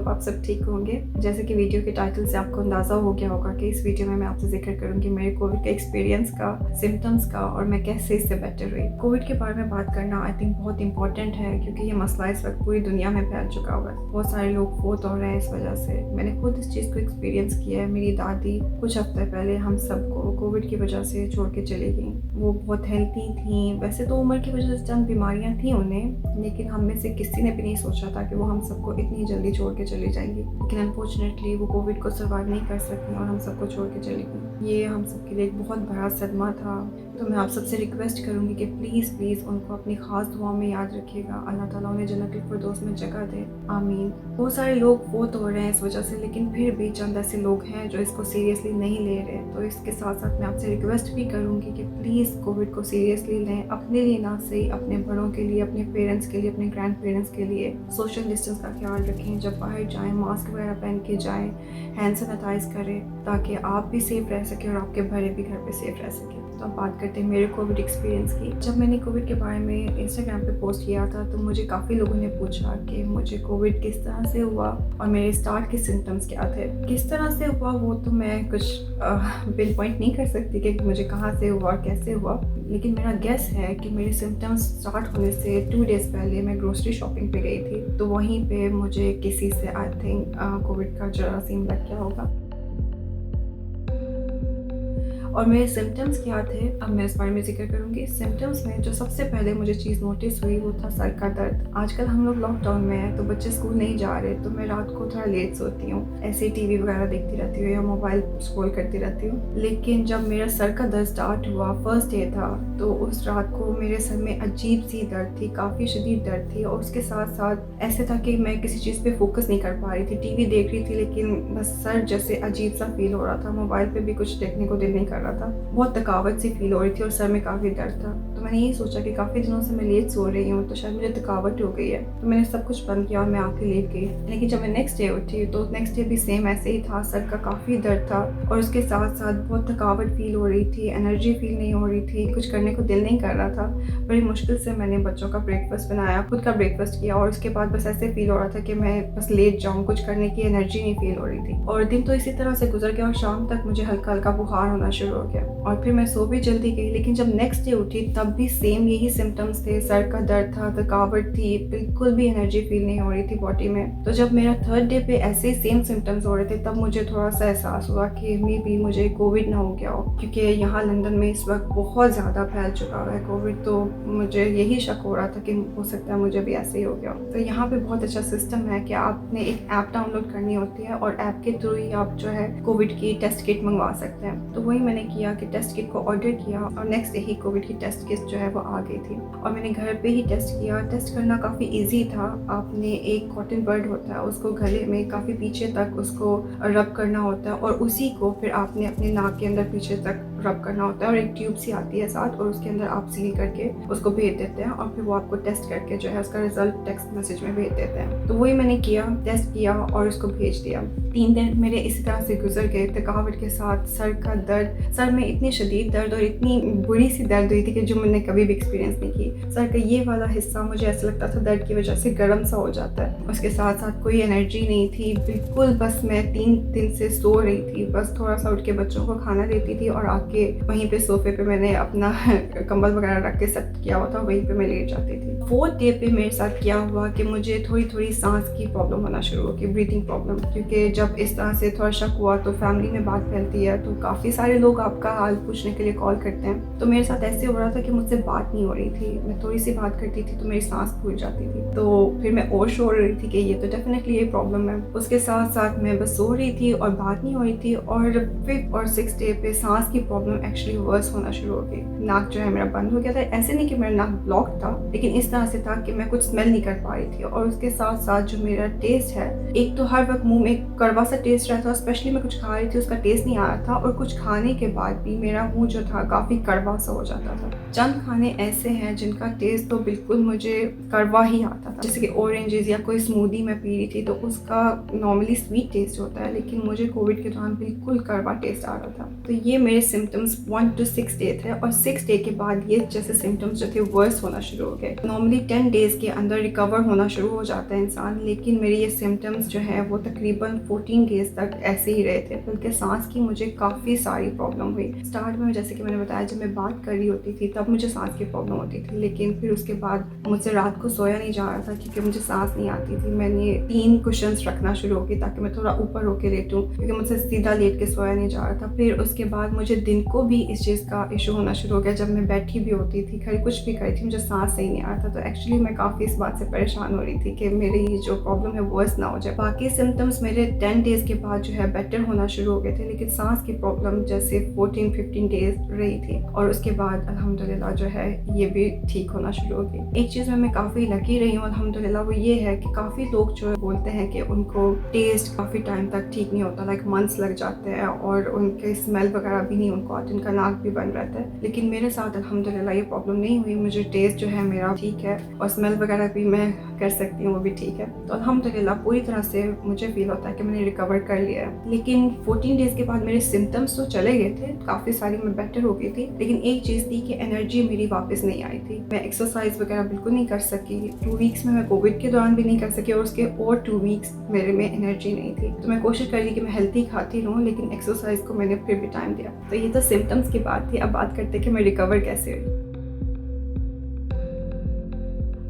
Hope आप सब ठीक होंगे। जैसे कि वीडियो के टाइटल से आपको अंदाज़ा हो गया होगा कि इस वीडियो में मैं आपसे जिक्र करूंगी मेरे कोविड के एक्सपीरियंस का, सिम्टम्स का और मैं कैसे इससे बेटर हुई। कोविड के बारे में बात करना आई थिंक बहुत इंपॉर्टेंट है क्योंकि ये मसला इस वक्त पूरी दुनिया में फैल चुका हुआ है। बहुत सारे लोग फोत हो रहे हैं इस वजह से। मैंने खुद इस चीज़ को एक्सपीरियंस किया है। मेरी दादी कुछ हफ्ते पहले हम सबको कोविड की वजह से छोड़ के चली गई। वो बहुत हेल्थी थी, वैसे तो उम्र की वजह से चंद बीमारियाँ थी उन्हें, लेकिन हम में से किसी ने भी नहीं सोचा था कि वो हम सबको इतनी जल्दी छोड़ के चली जाएंगी। लेकिन अनफॉर्चुनेटली वो कोविड को सर्वाइव नहीं कर सकी और हम सबको छोड़ के चली गई। ये हम सबके लिए एक बहुत बड़ा सदमा था। तो मैं आप सबसे रिक्वेस्ट करूँगी कि प्लीज़ उनको अपनी ख़ास दुआओं में याद रखिएगा। अल्लाह ताला उन्हें जन्नतुल फिरदौस में जगह दे, आमीन। बहुत सारे लोग फोत हो रहे हैं इस वजह से, लेकिन फिर भी चंद ऐसे लोग हैं जो इसको सीरियसली नहीं ले रहे। तो इसके साथ साथ मैं आपसे रिक्वेस्ट भी करूँगी कि प्लीज़ कोविड को सीरियसली लें, अपने लिए ना सही, अपने बड़ों के लिए, अपने पेरेंट्स के लिए, अपने ग्रैंड पेरेंट्स के लिए। सोशल डिस्टेंस का ख्याल रखें, जब बाहर जाएँ मास्क वगैरह पहन के जाएँ, हैंड सैनिटाइज करें ताकि आप भी सेफ़ रह सकें और आपके बड़े भी घर पे सेफ़ रह सकें। तो अब बात करते हैं मेरे कोविड एक्सपीरियंस की। जब मैंने कोविड के बारे में इंस्टाग्राम पे पोस्ट किया था तो मुझे काफ़ी लोगों ने पूछा कि मुझे कोविड किस तरह से हुआ और मेरे स्टार्ट के सिम्टम्स क्या थे। किस तरह से हुआ वो तो मैं कुछ पिन पॉइंट नहीं कर सकती कि मुझे कहाँ से हुआ कैसे हुआ, लेकिन मेरा गेस है कि मेरे सिम्टम्स स्टार्ट होने से 2 डेज़ पहले मैं ग्रोसरी शॉपिंग पे गई थी। तो वहीं पे मुझे किसी से आई थिंक कोविड का जरासीम लग गया होगा। और मेरे सिम्टम्स क्या थे अब मैं इस बारे में जिक्र करूँगी। सिम्टम्स में जो सबसे पहले मुझे चीज़ नोटिस हुई वो था सर का दर्द। आजकल हम लोग लॉकडाउन में हैं तो बच्चे स्कूल नहीं जा रहे, तो मैं रात को थोड़ा लेट सोती हूँ, ऐसे ही टीवी वगैरह देखती रहती हूँ या मोबाइल स्क्रॉल करती रहती हूँ। लेकिन जब मेरा सर का दर्द स्टार्ट हुआ, फर्स्ट डे था, तो उस रात को मेरे सर में अजीब सी दर्द थी, काफ़ी शदीद दर्द थी। और उसके साथ साथ ऐसे था कि मैं किसी चीज़ पे फोकस नहीं कर पा रही थी। टीवी देख रही थी लेकिन बस सर जैसे अजीब सा फील हो रहा था, मोबाइल पे भी कुछ देखने को दिल नहीं कर रहा था, बहुत थकावट सी फील हो रही थी और सर में काफ़ी दर्द था। तो मैंने यही सोचा कि काफ़ी दिनों से मैं लेट सो रही हूँ तो शायद मुझे थकावट हो गई है, तो मैंने सब कुछ बंद किया और मैं आके लेट गई। लेकिन जब मैं नेक्स्ट डे उठी तो नेक्स्ट डे भी सेम ऐसे ही था, सर का काफ़ी दर्द था और उसके साथ साथ बहुत थकावट फील हो रही थी, एनर्जी फील नहीं हो रही थी, कुछ करने को दिल नहीं कर रहा था। बड़ी मुश्किल से मैंने बच्चों का ब्रेकफास्ट बनाया, खुद का ब्रेकफास्ट किया और उसके बाद बस ऐसे फील हो रहा था कि मैं बस लेट जाऊँ, कुछ करने की एनर्जी नहीं फील हो रही थी। और दिन तो इसी तरह से गुजर गया और शाम तक मुझे हल्का हल्का बुखार होना शुरू हो गया और फिर मैं सो भी जल्दी गई। लेकिन जब नेक्स्ट डे उठी तब भी सेम यही सिम्टम्स थे, सर का दर्द था, थकावट थी, बिल्कुल भी एनर्जी फील नहीं हो रही थी बॉडी में। तो जब मेरा थर्ड डे पे ऐसे सेम सिम्टम्स हो रहे थे तब मुझे थोड़ा सा एहसास हुआ कि मे बी मुझे कोविड ना हो गया हो, क्योंकि यहाँ लंदन में इस वक्त बहुत ज़्यादा फैल चुका हुआ है कोविड। तो मुझे यही शक हो रहा था कि हो सकता है मुझे भी ऐसे ही हो गया हो। तो यहाँ पे बहुत अच्छा सिस्टम है कि आपने एक ऐप डाउनलोड करनी होती है और ऐप के थ्रू ही आप जो है कोविड की टेस्ट किट मंगवा सकते हैं। तो वही मैंने किया कि टेस्ट किट को ऑर्डर किया और नेक्स्ट डे ही कोविड की टेस्ट किट जो है वो आ गई थी और मैंने घर पे ही टेस्ट किया। टेस्ट करना काफ़ी इजी था। आपने एक कॉटन बर्ड होता है उसको गले में काफ़ी पीछे तक उसको रब करना होता है और उसी को फिर आपने अपने नाक के अंदर पीछे तक रब करना होता है और एक ट्यूब सी आती है साथ और उसके अंदर आप सील करके उसको भेज देते हैं और फिर वो आपको टेस्ट करके जो है उसका रिजल्ट टेक्स्ट मैसेज में भेज देते हैं। तो वही मैंने किया, टेस्ट किया और उसको भेज दिया। 3 दिन मेरे इसी तरह से गुजर गए, थकावट के साथ, सर का दर्द, सर में इतनी शदीद दर्द और इतनी बुरी सी दर्द हुई थी कि जो मैंने कभी भी एक्सपीरियंस नहीं की। सर का ये वाला हिस्सा मुझे ऐसा लगता था दर्द की वजह से गर्म सा हो जाता है। उसके साथ साथ कोई एनर्जी नहीं थी बिल्कुल, बस मैं 3 दिन से सो रही थी, बस थोड़ा सा उठ के बच्चों को खाना देती थी और आके वहीं पे सोफे पे मैंने अपना कंबल वगैरह रख के सेट किया हुआ था, वहीं पे मैं लेट जाती थी। 4th डे पे मेरे साथ क्या हुआ कि मुझे थोड़ी थोड़ी सांस की प्रॉब्लम होना शुरू हो गई, ब्रीथिंग प्रॉब्लम, क्योंकि जब इस तरह से थोड़ा शक हुआ तो फैमिली में बात फैलती है तो काफ़ी सारे लोग आपका हाल पूछने के लिए कॉल करते हैं। तो मेरे साथ ऐसे हो रहा था कि मुझसे बात नहीं हो रही थी, मैं थोड़ी सी बात करती थी तो मेरी सांस फूल जाती थी। तो फिर मैं और शोर रही थी कि ये तो डेफिनेटली ये प्रॉब्लम है। उसके साथ साथ मैं बस सो रही थी और बात नहीं हो रही थी और 5th और 6th डे पे सांस की प्रॉब्लम एक्चुअली वर्स होना शुरू हो गई। नाक जो है मेरा बंद हो गया था, ऐसे नहीं कि मेरा नाक ब्लॉक था, लेकिन इस तरह से था कि मैं कुछ स्मेल नहीं कर पा रही थी। और उसके साथ साथ जो मेरा टेस्ट है, एक तो हर वक्त मुंह में कड़वा सा टेस्ट रहता था, स्पेशली मैं कुछ खा रही थी उसका टेस्ट नहीं आ रहा था और कुछ खाने के बाद भी मेरा मुंह जो था काफ़ी कड़वा सा हो जाता था। चंद खाने ऐसे हैं जिनका टेस्ट तो बिल्कुल मुझे कड़वा ही आता था, जैसे कि ऑरेंजेस या कोई स्मूदी मैं पी रही थी तो उसका नॉर्मली स्वीट टेस्ट होता है, लेकिन मुझे कोविड के दौरान बिल्कुल कड़वा टेस्ट आ रहा था। तो ये मेरे सिम्टम्स 1 to 6 डे थे, और 6 डे के बाद ये जैसे सिम्टम्स जो थे वर्स होना शुरू हो गए। नॉर्मली 10 डेज़ के अंदर रिकवर होना शुरू हो जाता है इंसान, लेकिन मेरे ये सिम्टम्स जो है वो तकरीबन 14 डेज़ तक ऐसे ही रहे थे, बल्कि सांस की मुझे काफ़ी सारी प्रॉब्लम हुई। स्टार्ट में जैसे कि मैंने बताया, जब मैं बात कर रही होती थी तब मुझे सांस की प्रॉब्लम होती थी, लेकिन फिर उसके बाद मुझसे रात को सोया नहीं जा रहा था क्योंकि मुझे सांस नहीं आती थी। मैंने 3 कुशन्स रखना शुरू हो गई ताकि मैं थोड़ा ऊपर होके लेटूं, क्योंकि मुझसे सीधा लेट के सोया नहीं जा रहा था। फिर उसके बाद मुझे दिन को भी इस चीज़ का इशू होना शुरू हो गया, जब मैं बैठी भी होती थी, खड़ी कुछ भी करी थी, मुझे सांस सही नहीं आ रहा था। तो एक्चुअली मैं काफ़ी इस बात से परेशान हो रही थी कि मेरी ये जो प्रॉब्लम है वर्स ना हो जाए। बाकी सिम्टम्स मेरे 10 डेज़ के बाद जो है बेटर होना शुरू हो गए थे, लेकिन सांस की प्रॉब्लम जैसे 14-15 डेज रही थी, और उसके बाद अल्हम्दुलिल्लाह जो है ये भी ठीक होना शुरू हो गई। एक चीज़ में मैं काफ़ी लकी रही हूँ अल्हम्दुलिल्लाह, वो ये है कि काफ़ी लोग जो बोलते हैं कि उनको टेस्ट काफ़ी टाइम तक ठीक नहीं होता, लाइक मंथ्स लग जाते हैं, और उनके स्मेल वगैरह भी नहीं उनको आती, उनका नाक भी बंद रहता है। लेकिन मेरे साथ अल्हम्दुलिल्लाह ये प्रॉब्लम नहीं हुई, मुझे टेस्ट जो है मेरा ठीक है, और स्मेल वगैरह भी मैं कर सकती हूँ, वो भी ठीक है। तो अल्हम्दुलिल्लाह पूरी तरह से मुझे फील होता है कि मैंने रिकवर कर लिया है। लेकिन 14 डेज़ के बाद मेरे सिम्टम्स तो चले गए थे, काफ़ी सारी मैं बेटर हो गई थी, लेकिन एक चीज़ थी कि एनर्जी मेरी वापस नहीं आई थी। मैं एक्सरसाइज वगैरह बिल्कुल नहीं कर सकी। 2 वीक्स में मैं कोविड के दौरान भी नहीं कर सकी, और उसके और 2 वीक्स मेरे में एनर्जी नहीं थी। तो मैं कोशिश कर रही कि मैं हेल्थी खाती रहूँ, लेकिन एक्सरसाइज को मैंने फिर भी टाइम दिया। तो ये तो सिम्टम्स की बात थी। अब बात करते कि मैं रिकवर कैसे हुई।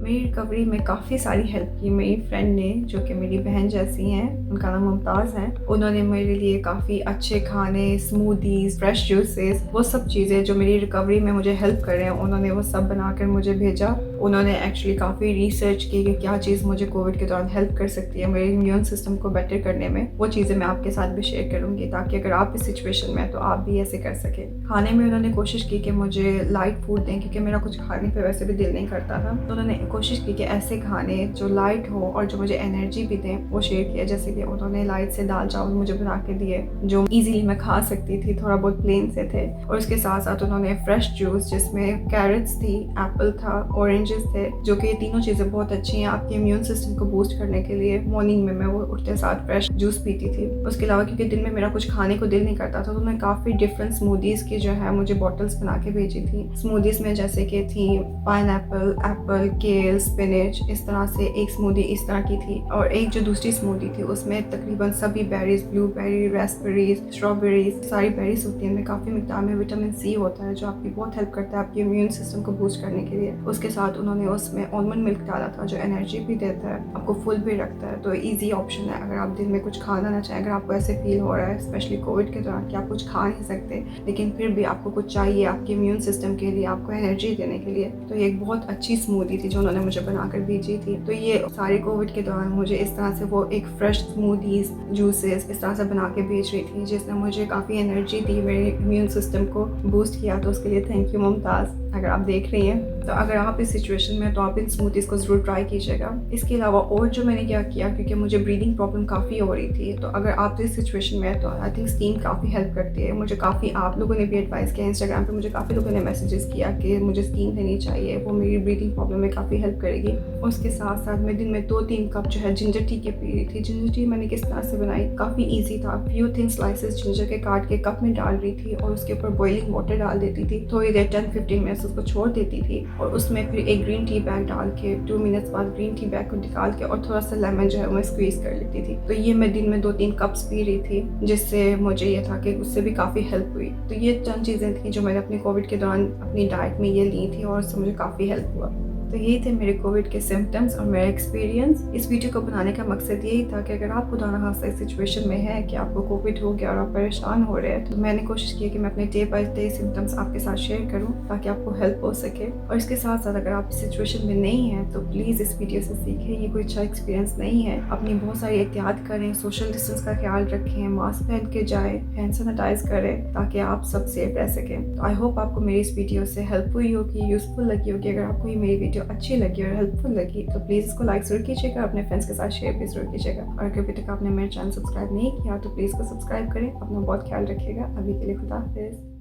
मेरी रिकवरी में काफ़ी सारी हेल्प की मेरी फ्रेंड ने, जो कि मेरी बहन जैसी हैं, उनका नाम मुमताज़ है। उन्होंने मेरे लिए काफ़ी अच्छे खाने, स्मूदीज़, फ्रेश जूसेस, वो सब चीज़ें जो मेरी रिकवरी में मुझे हेल्प कर रहे हैं, उन्होंने वो सब बनाकर मुझे भेजा। उन्होंने एक्चुअली काफ़ी रिसर्च की कि क्या चीज़ मुझे कोविड के दौरान हेल्प कर सकती है मेरे इम्यून सिस्टम को बेटर करने में। वो चीज़ें मैं आपके साथ भी शेयर करूँगी, ताकि अगर आप इस सिचुएशन में हैं तो आप भी ऐसे कर सकें। खाने में उन्होंने कोशिश की कि मुझे लाइट फूड दें, क्योंकि मेरा कुछ खाने पर वैसे भी दिल नहीं करता था। तो उन्होंने कोशिश की कि ऐसे खाने जो लाइट हो और जो मुझे एनर्जी भी दें, वो शेयर किया। जैसे कि उन्होंने लाइट से दाल चावल मुझे बना के दिए, जो इजीली मैं खा सकती थी, थोड़ा बहुत प्लेन से थे। और उसके साथ साथ उन्होंने फ्रेश जूस, जिसमें कैरेट्स थी, एप्पल था, ऑरेंजेस थे, जो कि ये तीनों चीज़ें बहुत अच्छी हैं आपके इम्यून सिस्टम को बूस्ट करने के लिए। मॉर्निंग में मैं वो उठते साथ फ्रेश जूस पीती थी। उसके अलावा क्योंकि दिन में मेरा कुछ खाने को दिल नहीं करता था, तो उन्होंने काफ़ी डिफरेंट स्मूदीज़ की जो है मुझे बॉटल्स बना के भेजी थी। स्मूदीज़ में जैसे कि थी पाइनएप्पल, एप्पल, केल, स्पिनच, इस तरह से एक स्मूदी इस तरह की थी। और एक जो दूसरी स्मूदी थी उसमें तकरीबन सभी बेरीज, ब्लूबेरी, रास्पबेरीज, स्ट्रॉबेरीज, सारी बेरीज होती हैं। इनमें काफ़ी मिकदार में विटामिन सी होता है, जो आपकी बहुत हेल्प करता है आपके इम्यून सिस्टम को बूस्ट करने के लिए। उसके साथ उन्होंने उसमें आलमंड मिल्क डाला था, जो एनर्जी भी देता है, आपको फुल भी रखता है। तो ईजी ऑप्शन है अगर आप दिन में कुछ खाना ना चाहें, अगर आपको ऐसे फील हो रहा है स्पेशली कोविड के दौरान कि आप कुछ खा नहीं सकते, लेकिन फिर भी आपको कुछ चाहिए आपके इम्यून सिस्टम के लिए, आपको एनर्जी देने के लिए, तो ये एक बहुत अच्छी स्मूदी थी जो उन्होंने मुझे बनाकर भेजी थी। तो ये सारे कोविड के दौरान मुझे इस तरह से वो एक फ्रेश स्मूदीज़, जूसेस इस तरह से बना के भेज रही थी, जिसने मुझे काफ़ी एनर्जी दी, मेरे इम्यून सिस्टम को बूस्ट किया। तो उसके लिए थैंक यू मुमताज़। अगर आप देख रही हैं तो अगर आप इस सिचुएशन में, तो आप इन स्मूदीज़ को ज़रूर ट्राई कीजिएगा। इसके अलावा और जो मैंने क्या किया, क्योंकि मुझे ब्रीदिंग प्रॉब्लम काफ़ी हो रही थी, तो अगर आप इस सिचुएशन में है तो आई थिंक स्टीम काफ़ी हेल्प करती है। मुझे काफ़ी आप लोगों ने भी एडवाइस किया, इंस्टाग्राम पे मुझे काफ़ी लोगों ने मैसेजेस किया कि मुझे स्टीम लेनी चाहिए, वो मेरी ब्रीदिंग प्रॉब्लम में काफ़ी हेल्प करेगी। उसके साथ साथ मैं दिन में 2-3 कप जो है जिंजर टी के पी रही थी। जिंजर टी मैंने किस तरह से बनाई, काफ़ी ईजी था। फ्यू थिन स्लाइसेस जिंजर के काट के कप में डाल रही थी, और उसके ऊपर बॉइलिंग वाटर डाल देती थी, थोड़ी देर 10-15 मिनट्स उसको छोड़ देती थी, और उसमें फिर एक ग्रीन टी बैग डाल के 2 मिनट्स बाद ग्रीन टी बैग को निकाल के और थोड़ा सा लेमन जो है मैं स्क्वीज़ कर लेती थी। तो ये मैं दिन में 2-3 कप्स पी रही थी, जिससे मुझे ये था कि उससे भी काफ़ी हेल्प हुई। तो ये चंद चीज़ें थी जो मैंने अपनी कोविड के दौरान अपनी डाइट में ये ली थी, और उससे मुझे काफ़ी हेल्प हुआ। तो यही थे मेरे कोविड के सिम्टम्स और मेरा एक्सपीरियंस। इस वीडियो को बनाने का मकसद यही था कि अगर आप खुदा न खास्ता इस सिचुएशन में है कि आपको कोविड हो गया और आप परेशान हो रहे हैं, तो मैंने कोशिश की कि मैं अपने डे बाय डे सिम्टम्स आपके साथ शेयर करूं, ताकि आपको हेल्प हो सके। और इसके साथ साथ अगर आप इस सिचुएशन में नहीं हैं तो प्लीज़ इस वीडियो से सीखें, ये कोई अच्छा एक्सपीरियंस नहीं है। अपनी बहुत सारी एहतियात करें, सोशल डिस्टेंस का ख्याल रखें, मास्क पहन के जाएँ, हैंड सैनिटाइज करें, ताकि आप सब सेफ रह सकें। तो आई होप आपको मेरी इस वीडियो से हेल्प हुई होगी, यूज़फुल लगी होगी। अगर आपको ये मेरी वीडियो अच्छी लगी और हेल्पफुल लगी तो प्लीज़ इसको लाइक ज़रूर कीजिएगा, अपने फ्रेंड्स के साथ शेयर भी ज़रूर कीजिएगा। और अगर अभी तक आपने मेरा चैनल सब्सक्राइब नहीं किया तो प्लीज़ को सब्सक्राइब करें। अपना बहुत ख्याल रखिएगा। अभी के लिए खुदा हाफिज़।